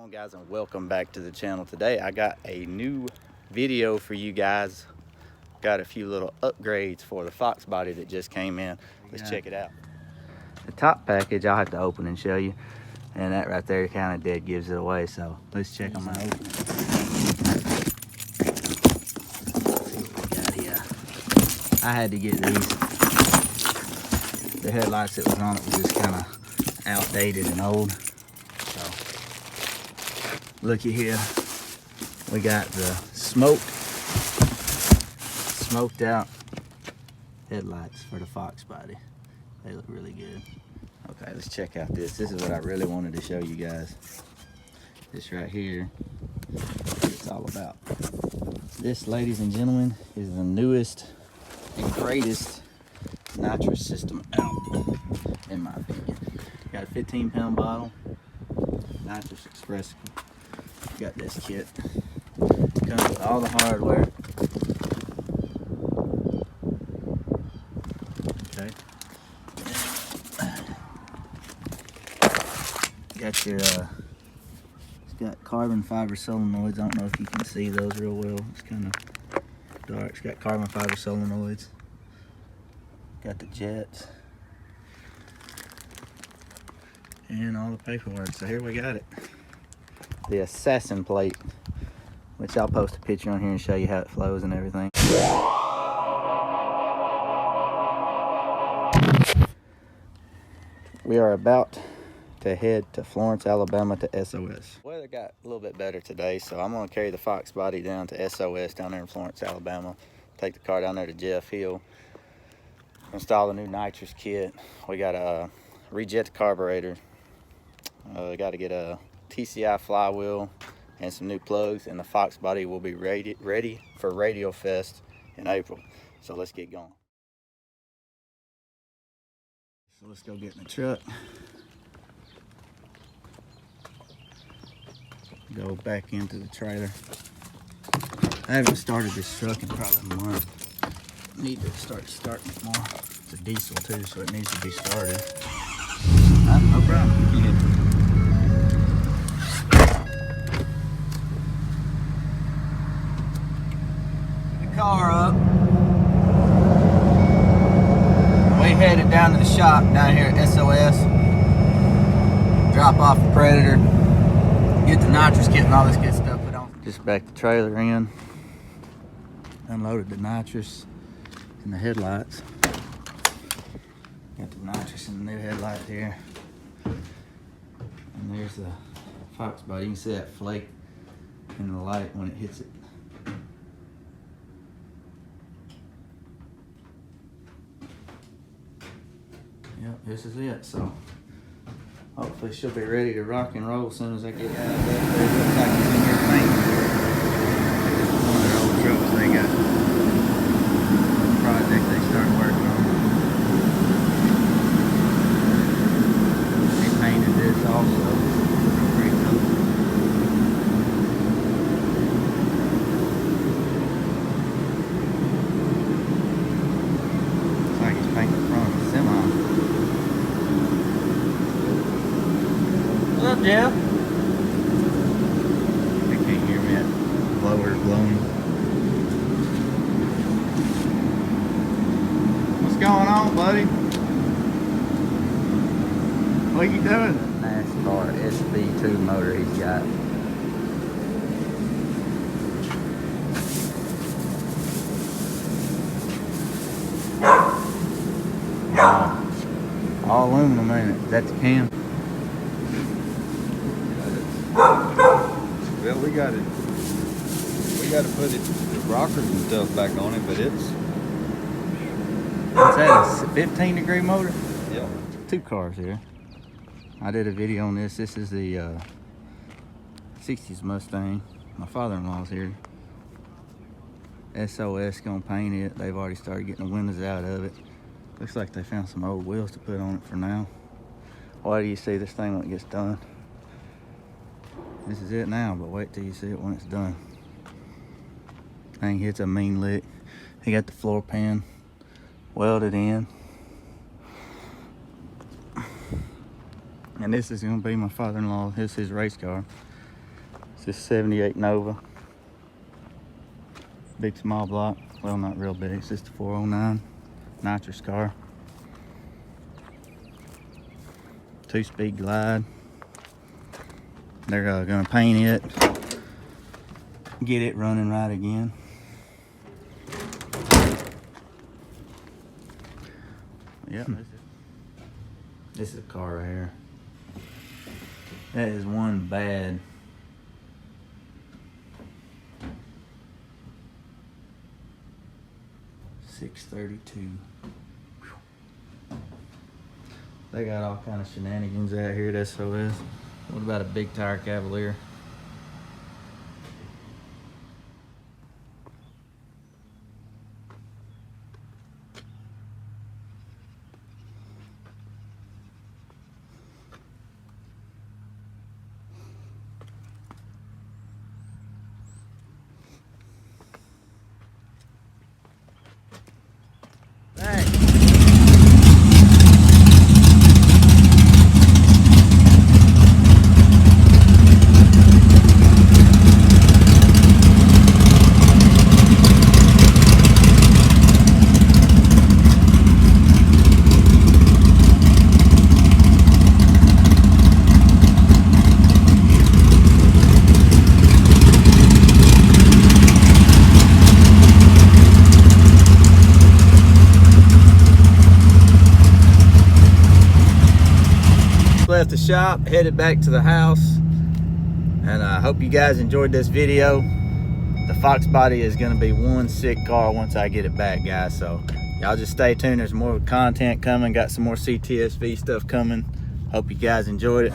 on, guys, and welcome back to the channel. Today I got a new video for you guys. Got a few little upgrades for the Foxbody that just came in. Let's check it out. The top package I'll have to open and show you, and that right there kind of dead gives it away, so let's check them out. I had to get these. The headlights that was on it was just kind of outdated and old. So looky here, we got the smoked out headlights for the Foxbody. They look really good. Okay, let's check out this. This is what I really wanted to show you guys. This right here, it's all about. This, ladies and gentlemen, is the newest and greatest nitrous system out, in my opinion. Got a 15-pound bottle, Nitrous Express. Got this kit. Comes with all the hardware. Okay. Got your it's got carbon fiber solenoids. I don't know if you can see those real well. It's kind of dark. It's got carbon fiber solenoids. Got the jets. And all the paperwork. So here we got it. The assassin plate, which I'll post a picture on here and show you how it flows and everything. We are about to head to Florence, Alabama to SOS. Weather got a little bit better today, so I'm gonna carry the Foxbody down to SOS down there in Florence, Alabama. Take the car down there to Jeff Hill. Install a new nitrous kit. We got to rejet the carburetor. We got to get a TCI flywheel and some new plugs, and the Foxbody will be ready for Radio Fest in April. So let's get going. So let's go get in the truck. Go back into the trailer. I haven't started this truck in probably a month. Need to start starting it more. It's a diesel too, so it needs to be started. No problem. The car up. We headed down to the shop down here at SOS. Drop off the Predator. Get the nitrous kit and all this good stuff put on. Just back the trailer in. Unloaded the nitrous and the headlights. Got the nitrous in the new headlight here. And there's the Foxbody. You can see that flake in the light when it hits it. Yep, this is it. So hopefully she'll be ready to rock and roll as soon as I get out of that. It looks like it's in here painting. One of their old trucks they got. Project they started working on. They painted this also. Pretty cool. Looks like he's painting the front of the semi. What's up, Jeff? They can't hear me. That blower's blowing. What's going on, buddy? What are you doing? NASCAR SV2 motor he's got. Wow. All aluminum, ain't it? That's the cam. Well, we got to put it, the rockers and stuff back on it, but it's. What's that, a 15-degree motor? Yeah. Two cars here. I did a video on this. This is the 60s Mustang. My father-in-law's here. SOS gonna paint it. They've already started getting the windows out of it. Looks like they found some old wheels to put on it for now. Why do you see this thing when it gets done? This is it now, but wait till you see it when it's done. Thing hits a mean lick. He got the floor pan welded in. And this is gonna be my father-in-law. This is his race car. This 78 Nova. Big small block. Well, not real big. It's just a 409 nitrous car. 2-speed glide. They're gonna paint it, get it running right again. Yep. This is a car right here. That is one bad. $632. They got all kind of shenanigans out here at SOS. What about a big tire Cavalier? Left the shop, headed back to the house, and I hope you guys enjoyed this video. The Foxbody is going to be one sick car once I get it back, guys, so y'all just stay tuned. There's more content coming. Got some more CTSV stuff coming. Hope you guys enjoyed it.